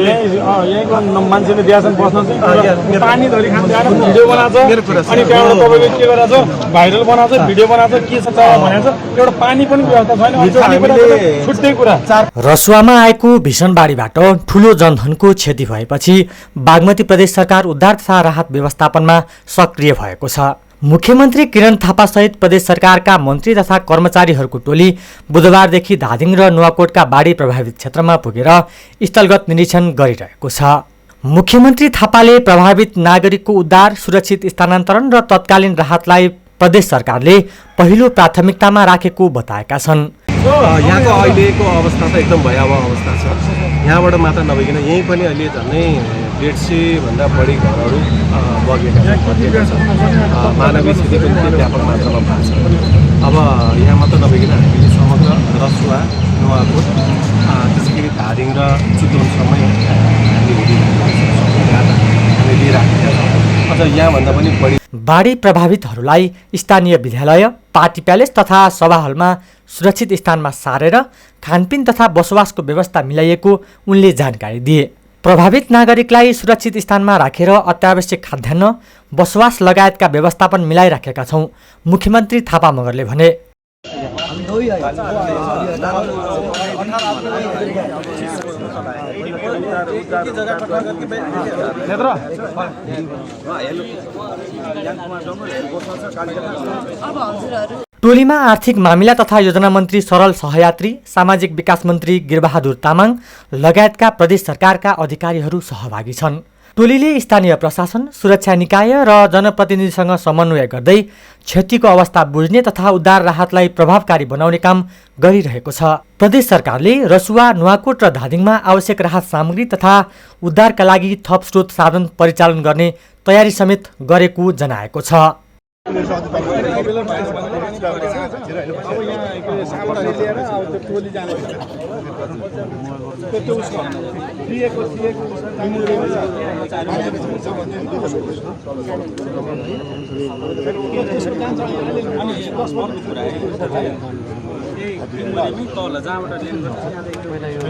यहीँको मान्छेले दिएछन् बस्न चाहिँ पानी धरी खान्छ भिडियो बनाएको अनि त्यहाँबाट तपाईँले के गरेछ भाइरल बनाएको भिडियो बनाएको के छ भनेको एउटा पानी पनि व्यवस्था छैन छुट्टै कुरा। रसुवामा आएको भीषण बाढीबाट ठूलो जनधनको क्षति भएपछि बागमती प्रदेश सरकार उद्धार तथा राहत व्यवस्थापनमा सक्रिय भएको छ। मुख्यमन्त्री किरण थापा सहित प्रदेश सरकारका मन्त्री तथा कर्मचारीहरूको टोली बुधबारदेखि धादिङ र नुवाकोटका बाढी प्रभावित क्षेत्रमा पुगेर स्थलगत निरीक्षण गरिरहेको छ। मुख्यमन्त्री थापाले प्रभावित नागरिकको उद्धार, सुरक्षित स्थानान्तरण र तत्कालीन राहतलाई प्रदेश सरकारले पहिलो प्राथमिकतामा राखेको बताएका छन्। यहाँको अहिलेको अवस्था त एकदम भयावह अवस्था छ। यहाँबाट मात्र नभइकन यहीँ पनि अहिले झन्डै 150 भन्दा बढी घरहरू बगेका छन्। मानवीय क्षति पनि व्यापक मात्रामा भएको छ। अब यहाँ मात्र नभइकन हामीले समग्र रसुवा, नुवाकोट, त्यसै गरी धादिङ र चितवनसम्मै हामी लिइराखेका छौँ। अझ यहाँभन्दा पनि बढी बाढी प्रभावितहरूलाई स्थानीय विद्यालय, पार्टी प्यालेस तथा सभा हलमा सुरक्षित स्थानमा सारेर खानपिन तथा बसोबासको व्यवस्था मिलाइएको उनले जानकारी दिए। प्रभावित नागरिकलाई सुरक्षित स्थानमा राखेर अत्यावश्यक खाद्यान्न, बसोबास लगायतका व्यवस्थापन मिलाइराखेका छौँ, मुख्यमन्त्री थापा मगरले भने। टोलीमा आर्थिक मामिला तथा योजना मन्त्री सरल सहयात्री, सामाजिक विकास मन्त्री गिरबहादुर तामाङ लगायतका प्रदेश सरकारका अधिकारीहरू सहभागी छन्। टोलीले स्थानीय प्रशासन, सुरक्षा निकाय र जनप्रतिनिधिसँग समन्वय गर्दै क्षतिको अवस्था बुझ्ने तथा उद्धार राहतलाई प्रभावकारी बनाउने काम गरिरहेको छ। प्रदेश सरकारले रसुवा, नुवाकोट र धादिङमा आवश्यक राहत सामग्री तथा उद्धारका लागि थप स्रोत साधन परिचालन गर्ने तयारी समेत गरेको जनाएको छ।